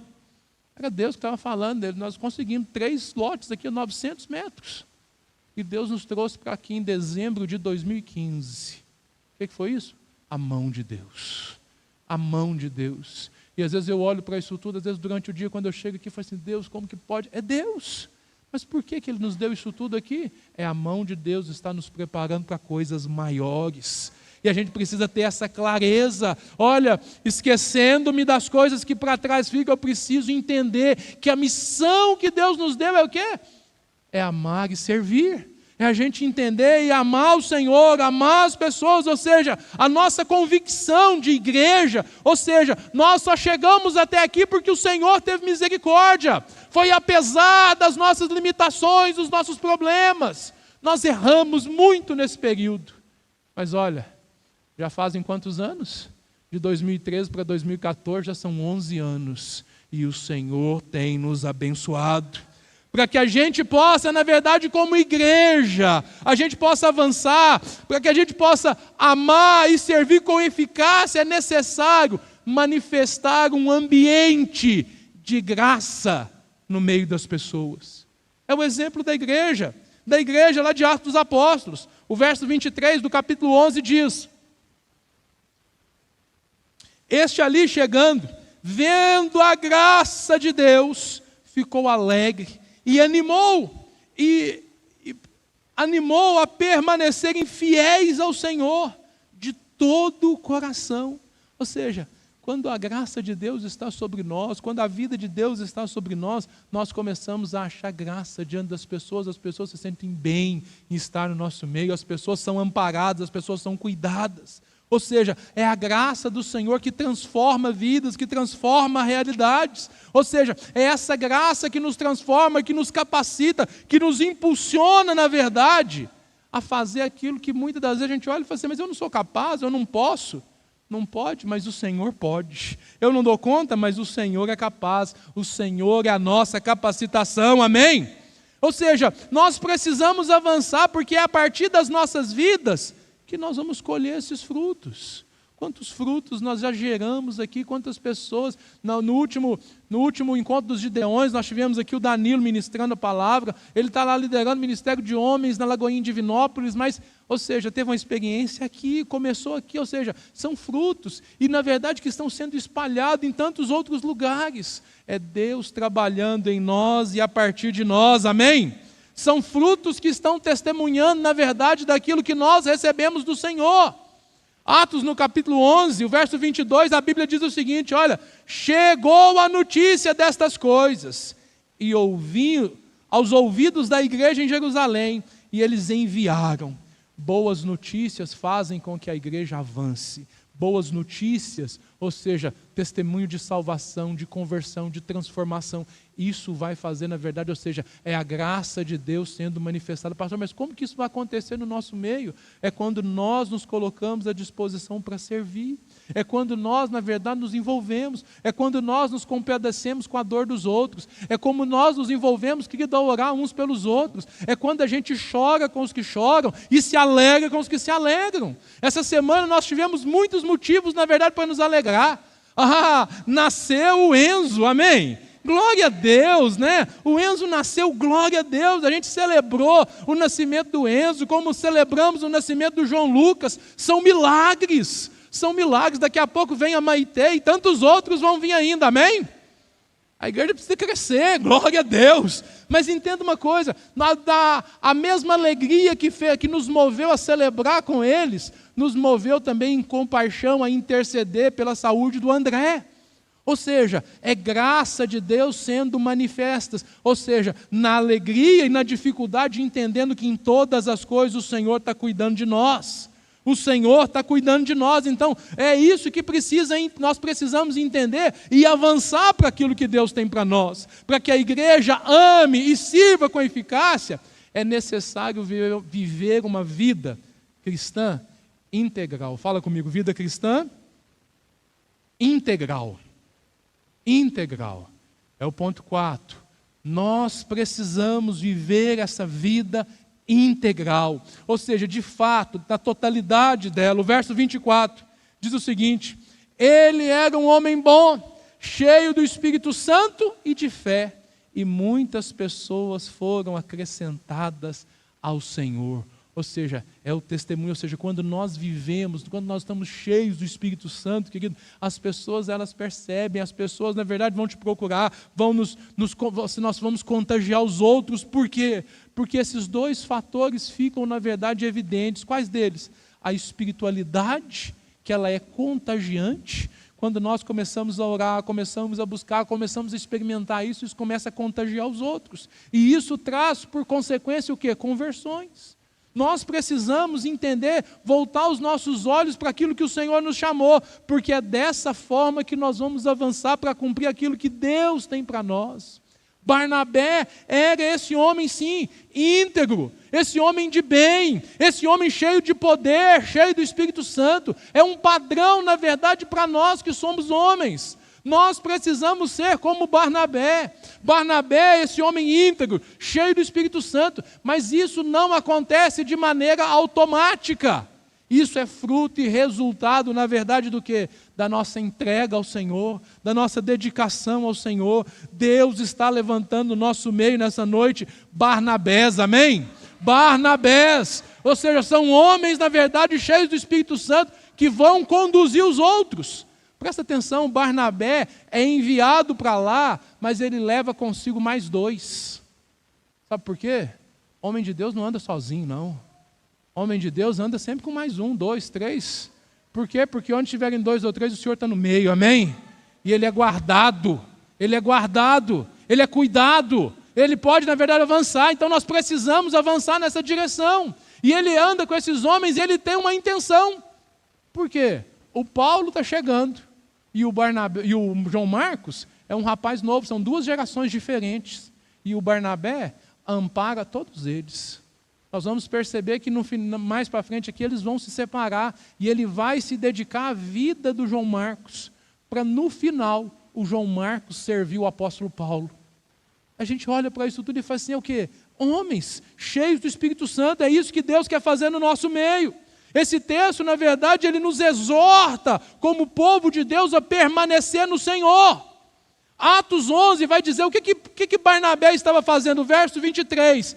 Era Deus que estava falando dele. Nós conseguimos 3 lotes aqui, 900 metros. E Deus nos trouxe para aqui em dezembro de 2015. O que foi isso? A mão de Deus. A mão de Deus. E às vezes eu olho para isso tudo, às vezes durante o dia, quando eu chego aqui, eu falo assim, Deus, como que pode? É Deus. Mas por que Ele nos deu isso tudo aqui? É a mão de Deus está nos preparando para coisas maiores. E a gente precisa ter essa clareza. Olha, esquecendo-me das coisas que para trás ficam, eu preciso entender que a missão que Deus nos deu é o quê? É amar e servir. É a gente entender e amar o Senhor, amar as pessoas, ou seja, a nossa convicção de igreja, ou seja, nós só chegamos até aqui porque o Senhor teve misericórdia. Foi apesar das nossas limitações, dos nossos problemas. Nós erramos muito nesse período. Mas olha, já fazem quantos anos? De 2013 para 2014 já são 11 anos. E o Senhor tem nos abençoado. Para que a gente possa, na verdade, como igreja, a gente possa avançar, para que a gente possa amar e servir com eficácia, é necessário manifestar um ambiente de graça no meio das pessoas. É o exemplo da igreja lá de Atos dos Apóstolos. O verso 23 do capítulo 11 diz, este ali chegando, vendo a graça de Deus, ficou alegre e animou a permanecerem fiéis ao Senhor de todo o coração. Ou seja, quando a graça de Deus está sobre nós, quando a vida de Deus está sobre nós, nós começamos a achar graça diante das pessoas, as pessoas se sentem bem em estar no nosso meio, as pessoas são amparadas, as pessoas são cuidadas. Ou seja, é a graça do Senhor que transforma vidas, que transforma realidades. Ou seja, é essa graça que nos transforma, que nos capacita, que nos impulsiona, na verdade, a fazer aquilo que muitas das vezes a gente olha e fala assim, mas eu não sou capaz, eu não posso. Não pode, mas o Senhor pode. Eu não dou conta, mas o Senhor é capaz. O Senhor é a nossa capacitação, amém? Ou seja, nós precisamos avançar, porque é a partir das nossas vidas que nós vamos colher esses frutos. Quantos frutos nós já geramos aqui, quantas pessoas, no último encontro dos Gideões, nós tivemos aqui o Danilo ministrando a palavra, ele está lá liderando o Ministério de Homens na Lagoinha de Divinópolis, mas, ou seja, teve uma experiência aqui, começou aqui, ou seja, são frutos, e na verdade que estão sendo espalhados em tantos outros lugares. É Deus trabalhando em nós e a partir de nós, amém? São frutos que estão testemunhando, na verdade, daquilo que nós recebemos do Senhor. Atos no capítulo 11, o verso 22, a Bíblia diz o seguinte, olha, chegou a notícia destas coisas, e ouviu aos ouvidos da igreja em Jerusalém, e eles enviaram. Boas notícias fazem com que a igreja avance. Boas notícias, ou seja, testemunho de salvação, de conversão, de transformação. isso vai fazer, na verdade, ou seja, é a graça de Deus sendo manifestada. Pastor, mas como que isso vai acontecer no nosso meio? É quando nós nos colocamos à disposição para servir. É quando nós, na verdade, nos envolvemos. É quando nós nos compadecemos com a dor dos outros. É como nós nos envolvemos, querido, a orar uns pelos outros. É quando a gente chora com os que choram e se alegra com os que se alegram. Essa semana nós tivemos muitos motivos, na verdade, para nos alegrar. Nasceu o Enzo, amém? Glória a Deus, né? O Enzo nasceu, glória a Deus. A gente celebrou o nascimento do Enzo, como celebramos o nascimento do João Lucas. São milagres, são milagres. Daqui a pouco vem a Maitê e tantos outros vão vir ainda, amém? A igreja precisa crescer, glória a Deus. Mas entenda uma coisa, a mesma alegria que nos moveu a celebrar com eles, nos moveu também em compaixão a interceder pela saúde do André. Ou seja, é graça de Deus sendo manifestas. Ou seja, na alegria e na dificuldade, entendendo que em todas as coisas o Senhor está cuidando de nós. O Senhor está cuidando de nós. Então, é isso que nós precisamos entender e avançar para aquilo que Deus tem para nós. Para que a igreja ame e sirva com eficácia, é necessário viver uma vida cristã integral. Fala comigo, vida cristã integral. Integral. É o ponto 4. Nós precisamos viver essa vida integral. Ou seja, de fato, da totalidade dela. O verso 24 diz o seguinte: ele era um homem bom, cheio do Espírito Santo e de fé, e muitas pessoas foram acrescentadas ao Senhor. Ou seja, é o testemunho, ou seja, quando nós vivemos, quando nós estamos cheios do Espírito Santo, querido, as pessoas, elas percebem, as pessoas, na verdade, vão te procurar, nós vamos contagiar os outros. Por quê? Porque esses dois fatores ficam, na verdade, evidentes. Quais deles? A espiritualidade, que ela é contagiante. Quando nós começamos a orar, começamos a buscar, começamos a experimentar isso, isso começa a contagiar os outros. E isso traz, por consequência, o quê? Conversões. Nós precisamos entender, voltar os nossos olhos para aquilo que o Senhor nos chamou, porque é dessa forma que nós vamos avançar para cumprir aquilo que Deus tem para nós. Barnabé era esse homem, sim, íntegro, esse homem de bem, esse homem cheio de poder, cheio do Espírito Santo. É um padrão, na verdade, para nós que somos homens. Nós precisamos ser como Barnabé. Barnabé é esse homem íntegro, cheio do Espírito Santo, mas isso não acontece de maneira automática. Isso é fruto e resultado, na verdade, do quê? Da nossa entrega ao Senhor, da nossa dedicação ao Senhor. Deus está levantando no nosso meio nessa noite Barnabés, amém? Barnabés, ou seja, são homens, na verdade, cheios do Espírito Santo, que vão conduzir os outros. Presta atenção, Barnabé é enviado para lá, mas ele leva consigo mais 2. Sabe por quê? Homem de Deus não anda sozinho, não. Homem de Deus anda sempre com mais 1, 2, 3. Por quê? Porque onde tiverem 2 ou 3, o Senhor está no meio, amém? E ele é guardado, ele é guardado, ele é cuidado, ele pode, na verdade, avançar. Então nós precisamos avançar nessa direção. E ele anda com esses homens e ele tem uma intenção. Por quê? O Paulo está chegando. E o João Marcos é um rapaz novo, são 2 gerações diferentes. E o Barnabé ampara todos eles. Nós vamos perceber que mais para frente aqui eles vão se separar e ele vai se dedicar à vida do João Marcos, para no final o João Marcos servir o apóstolo Paulo. A gente olha para isso tudo e fala assim, é o quê? Homens cheios do Espírito Santo, é isso que Deus quer fazer no nosso meio. Esse texto, na verdade, ele nos exorta, como povo de Deus, a permanecer no Senhor. Atos 11 vai dizer o que Barnabé estava fazendo. Verso 23.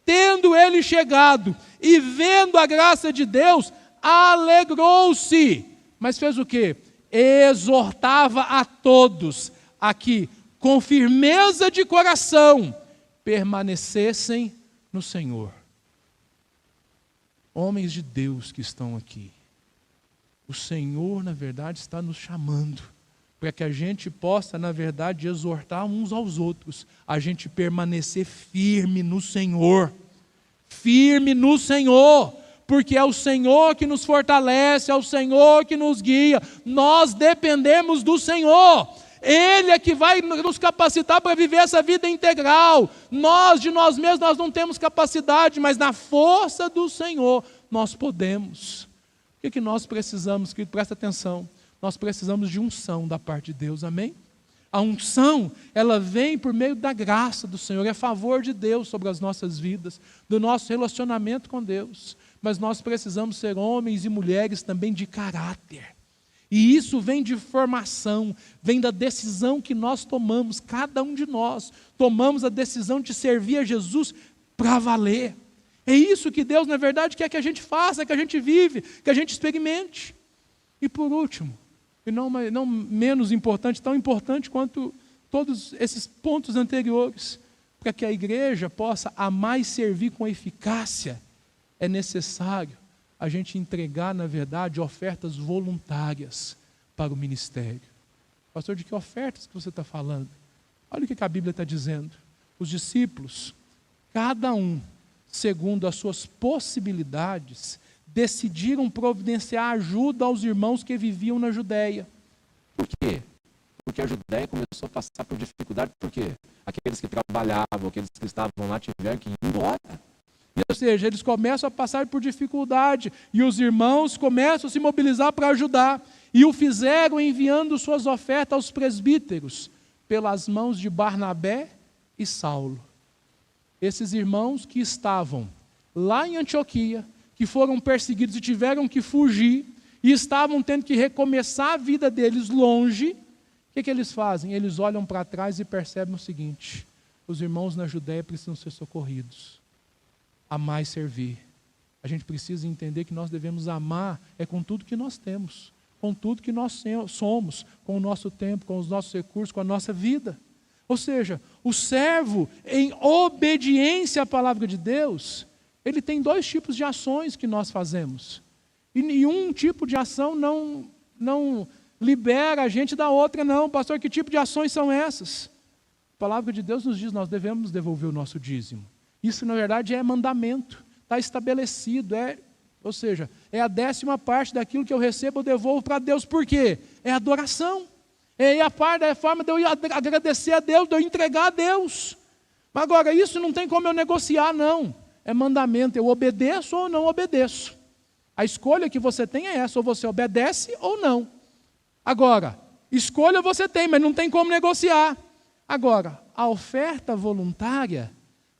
Tendo ele chegado e vendo a graça de Deus, alegrou-se. Mas fez o quê? Exortava a todos a que, com firmeza de coração, permanecessem no Senhor. Homens de Deus que estão aqui, o Senhor, na verdade, está nos chamando para que a gente possa, na verdade, exortar uns aos outros, a gente permanecer firme no Senhor, porque é o Senhor que nos fortalece, é o Senhor que nos guia, nós dependemos do Senhor. Ele é que vai nos capacitar para viver essa vida integral. Nós, de nós mesmos, nós não temos capacidade, mas na força do Senhor, nós podemos. O que nós precisamos, querido? Presta atenção. Nós precisamos de unção da parte de Deus, amém? A unção, ela vem por meio da graça do Senhor, é favor de Deus sobre as nossas vidas, do nosso relacionamento com Deus. Mas nós precisamos ser homens e mulheres também de caráter. E isso vem de formação, vem da decisão que nós tomamos, cada um de nós tomamos a decisão de servir a Jesus para valer. É isso que Deus, na verdade, quer que a gente faça, que a gente vive, que a gente experimente. E por último, e não menos importante, tão importante quanto todos esses pontos anteriores, para que a igreja possa amar e servir com eficácia, é necessário a gente entregar, na verdade, ofertas voluntárias para o ministério. Pastor, de que ofertas que você está falando? Olha o que a Bíblia está dizendo. Os discípulos, cada um, segundo as suas possibilidades, decidiram providenciar ajuda aos irmãos que viviam na Judéia. Por quê? Porque a Judéia começou a passar por dificuldade, porque aqueles que trabalhavam, aqueles que estavam lá tiveram que ir embora. Ou seja, eles começam a passar por dificuldade, e os irmãos começam a se mobilizar para ajudar, e o fizeram enviando suas ofertas aos presbíteros, pelas mãos de Barnabé e Saulo. Esses irmãos que estavam lá em Antioquia, que foram perseguidos e tiveram que fugir, e estavam tendo que recomeçar a vida deles longe, o que eles fazem? Eles olham para trás e percebem o seguinte: os irmãos na Judéia precisam ser socorridos, amar e servir. A gente precisa entender que nós devemos amar com tudo que nós temos, com tudo que nós somos, com o nosso tempo, com os nossos recursos, com a nossa vida. Ou seja, o servo, em obediência à palavra de Deus, ele tem dois tipos de ações que nós fazemos. E nenhum tipo de ação não libera a gente da outra, não. Pastor, que tipo de ações são essas? A palavra de Deus nos diz, nós devemos devolver o nosso dízimo. Isso, na verdade, é mandamento, está estabelecido, ou seja, é a 10ª daquilo que eu recebo, eu devolvo para Deus. Por quê? É adoração. É a forma de eu agradecer a Deus, de eu entregar a Deus. Mas agora, isso não tem como eu negociar, não. É mandamento, eu obedeço ou não obedeço. A escolha que você tem é essa, ou você obedece ou não. Agora, escolha você tem, mas não tem como negociar. Agora, a oferta voluntária,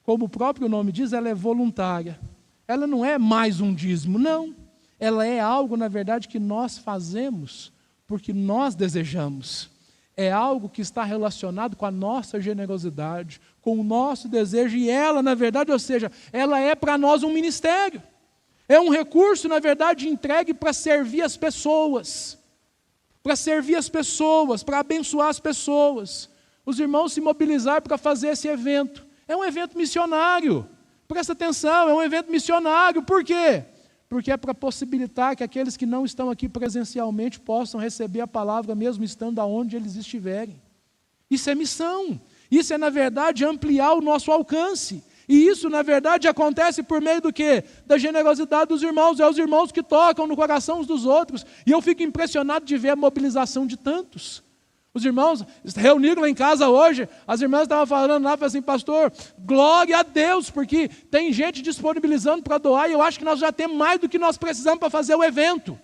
como o próprio nome diz, ela é voluntária. Ela não é mais um dízimo, não. Ela é algo, na verdade, que nós fazemos porque nós desejamos. É algo que está relacionado com a nossa generosidade, com o nosso desejo, e ela, na verdade, ou seja, ela é para nós um ministério. É um recurso, na verdade, entregue para servir as pessoas. Para servir as pessoas, para abençoar as pessoas. Os irmãos se mobilizaram para fazer esse evento. É um evento missionário. Presta atenção, é um evento missionário. Por quê? Porque é para possibilitar que aqueles que não estão aqui presencialmente possam receber a palavra mesmo estando aonde eles estiverem. Isso é missão. Isso é, na verdade, ampliar o nosso alcance. E isso, na verdade, acontece por meio do quê? Da generosidade dos irmãos. É os irmãos que tocam no coração uns dos outros. E eu fico impressionado de ver a mobilização de tantos. Os irmãos reuniram lá em casa hoje, as irmãs estavam falando lá, falaram assim, pastor, glória a Deus, porque tem gente disponibilizando para doar, e eu acho que nós já temos mais do que nós precisamos para fazer o evento.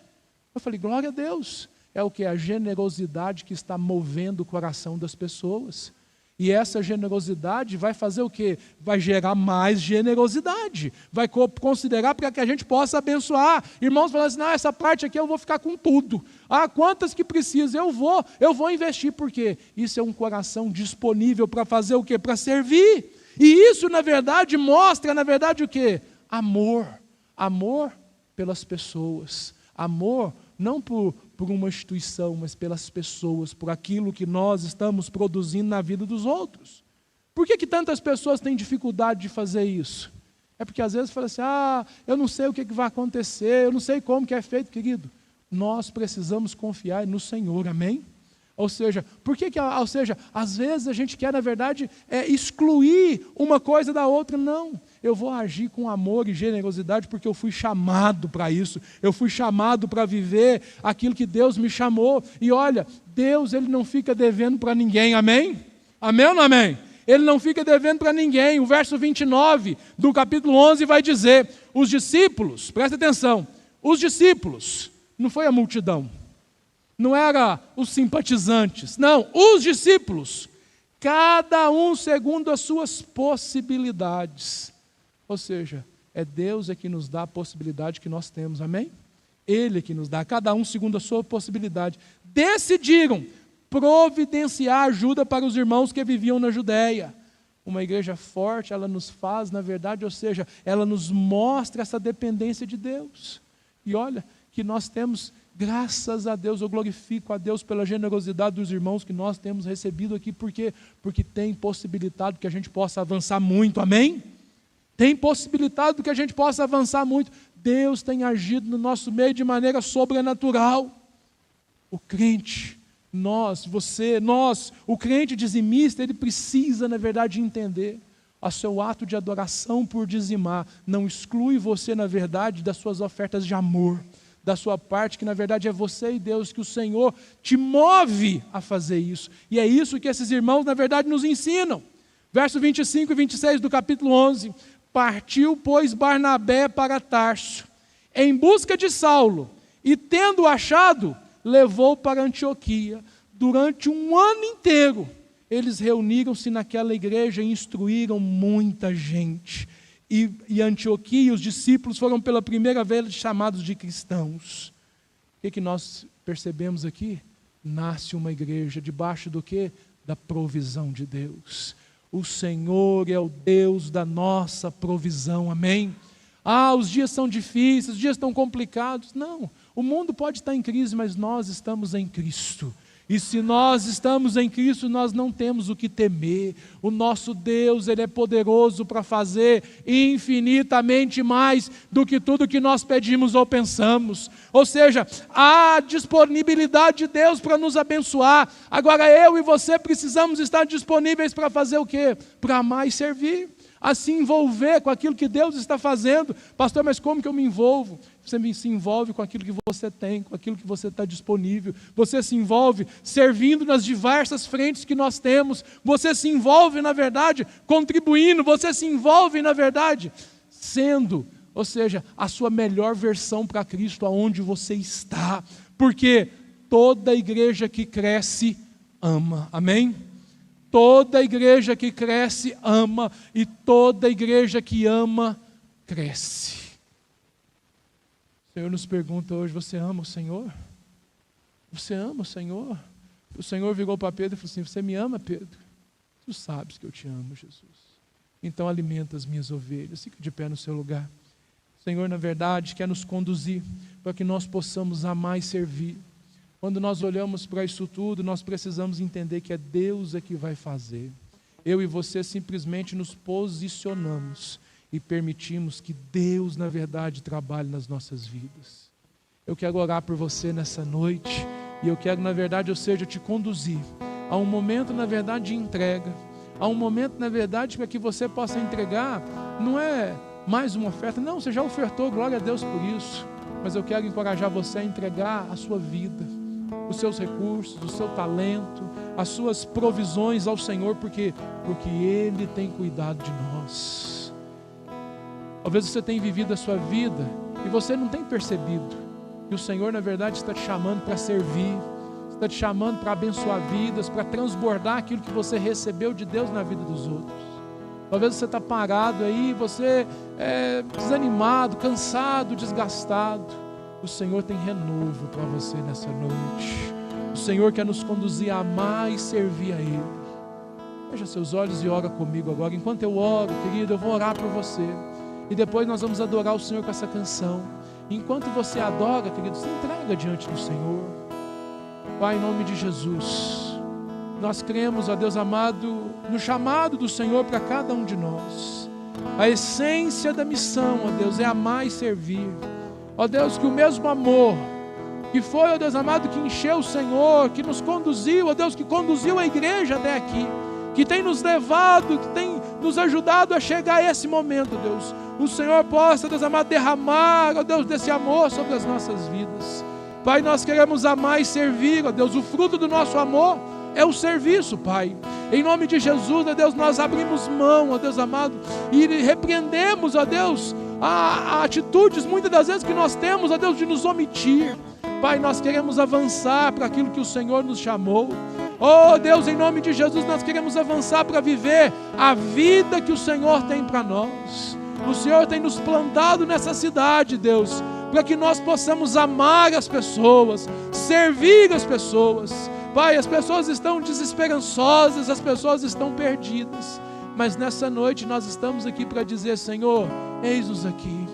Eu falei, glória a Deus. É o que? A generosidade que está movendo o coração das pessoas. E essa generosidade vai fazer o quê? Vai gerar mais generosidade. Vai considerar para que a gente possa abençoar. Irmãos falando assim, não, essa parte aqui eu vou ficar com tudo. Ah, quantas que precisa? Eu vou investir. Por quê? Isso é um coração disponível para fazer o quê? Para servir. E isso, na verdade, mostra, na verdade, o quê? Amor. Amor pelas pessoas. Amor não por uma instituição, mas pelas pessoas, por aquilo que nós estamos produzindo na vida dos outros. Por que tantas pessoas têm dificuldade de fazer isso? É porque às vezes fala assim, eu não sei o que vai acontecer, eu não sei como que é feito, querido. Nós precisamos confiar no Senhor, amém? Ou seja, às vezes a gente quer, na verdade, excluir uma coisa da outra, não. eu vou agir com amor e generosidade porque eu fui chamado para isso, eu fui chamado para viver aquilo que Deus me chamou. E olha, Deus, Ele não fica devendo para ninguém, amém? Amém ou não amém? Ele não fica devendo para ninguém. O verso 29 do capítulo 11 vai dizer, os discípulos, presta atenção, os discípulos, não foi a multidão, não era os simpatizantes, não, os discípulos, cada um segundo as suas possibilidades. Ou seja, é Deus que nos dá a possibilidade que nós temos, amém? Ele que nos dá, cada um segundo a sua possibilidade. Decidiram providenciar ajuda para os irmãos que viviam na Judéia. Uma igreja forte, ela nos faz, na verdade, ou seja, ela nos mostra essa dependência de Deus. E olha, que nós temos, graças a Deus, eu glorifico a Deus pela generosidade dos irmãos que nós temos recebido aqui, porque tem possibilitado que a gente possa avançar muito, amém? Tem possibilitado que a gente possa avançar muito. Deus tem agido no nosso meio de maneira sobrenatural. O crente, nós, o crente dizimista, ele precisa, na verdade, entender o seu ato de adoração por dizimar não exclui você, na verdade, das suas ofertas de amor, da sua parte, que na verdade é você e Deus, que o Senhor te move a fazer isso. E é isso que esses irmãos, na verdade, nos ensinam. Verso 25 e 26 do capítulo 11. Partiu, pois, Barnabé para Tarso, em busca de Saulo, e tendo achado, levou para Antioquia. Durante um ano inteiro, eles reuniram-se naquela igreja e instruíram muita gente. E Antioquia, os discípulos foram pela primeira vez chamados de cristãos. O que nós percebemos aqui? Nasce uma igreja debaixo do quê? Da provisão de Deus. O Senhor é o Deus da nossa provisão, amém? Os dias são difíceis, os dias estão complicados. Não, o mundo pode estar em crise, mas nós estamos em Cristo. E se nós estamos em Cristo, nós não temos o que temer. O nosso Deus, Ele é poderoso para fazer infinitamente mais do que tudo que nós pedimos ou pensamos. Ou seja, há disponibilidade de Deus para nos abençoar. Agora eu e você precisamos estar disponíveis para fazer o quê? Para amar e servir. A se envolver com aquilo que Deus está fazendo. Pastor, mas como que eu me envolvo? Você se envolve com aquilo que você tem, com aquilo que você está disponível. Você se envolve servindo nas diversas frentes que nós temos. Você se envolve, na verdade, contribuindo. Você se envolve, na verdade, sendo, ou seja, a sua melhor versão para Cristo, aonde você está. Porque toda igreja que cresce, ama. Amém? Toda igreja que cresce, ama. E toda igreja que ama, cresce. O Senhor nos pergunta hoje, você ama o Senhor? Você ama o Senhor? O Senhor virou para Pedro e falou assim, você me ama, Pedro? Tu sabes que eu te amo, Jesus. Então alimenta as minhas ovelhas, fica de pé no seu lugar. O Senhor, na verdade, quer nos conduzir para que nós possamos amar e servir. Quando nós olhamos para isso tudo, nós precisamos entender que é Deus que vai fazer. Eu e você simplesmente nos posicionamos e permitimos que Deus, na verdade, trabalhe nas nossas vidas. Eu quero orar por você nessa noite, e eu quero, na verdade, ou seja, te conduzir a um momento, na verdade, de entrega, a um momento, na verdade, para que você possa entregar, não é mais uma oferta, não, você já ofertou, glória a Deus por isso, mas eu quero encorajar você a entregar a sua vida, os seus recursos, o seu talento, as suas provisões ao Senhor, porque Ele tem cuidado de nós. Talvez você tenha vivido a sua vida e você não tem percebido que o Senhor, na verdade, está te chamando para servir, está te chamando para abençoar vidas, para transbordar aquilo que você recebeu de Deus na vida dos outros. Talvez você está parado aí, você é desanimado, cansado, desgastado. O Senhor tem renovo para você nessa noite. O Senhor quer nos conduzir a amar e servir a Ele. Feche seus olhos e ora comigo agora. Enquanto eu oro, querido, eu vou orar por você. E depois nós vamos adorar o Senhor com essa canção. Enquanto você adora, querido, se entrega diante do Senhor. Pai, em nome de Jesus, nós cremos, ó Deus amado, no chamado do Senhor para cada um de nós. A essência da missão, ó Deus, é amar e servir. Ó Deus, que o mesmo amor que foi, ó Deus amado, que encheu o Senhor, que nos conduziu, ó Deus, que conduziu a igreja até aqui, que tem nos levado, que tem nos ajudado a chegar a esse momento, Deus. O Senhor possa, Deus amado, derramar, ó Deus, desse amor sobre as nossas vidas. Pai, nós queremos amar e servir, ó Deus. O fruto do nosso amor é o serviço, Pai. Em nome de Jesus, ó Deus, nós abrimos mão, ó Deus amado, e repreendemos, ó Deus, a atitudes muitas das vezes que nós temos, ó Deus, de nos omitir. Pai, nós queremos avançar para aquilo que o Senhor nos chamou. Oh Deus, em nome de Jesus, nós queremos avançar para viver a vida que o Senhor tem para nós. O Senhor tem nos plantado nessa cidade, Deus, para que nós possamos amar as pessoas, servir as pessoas. Pai, as pessoas estão desesperançosas, as pessoas estão perdidas, mas nessa noite nós estamos aqui para dizer: Senhor, eis-nos aqui.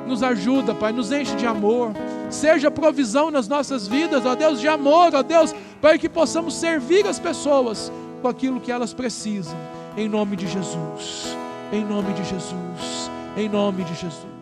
Nos ajuda, Pai, nos enche de amor. Seja provisão nas nossas vidas, ó Deus, de amor, ó Deus, para que possamos servir as pessoas com aquilo que elas precisam. Em nome de Jesus, em nome de Jesus, em nome de Jesus.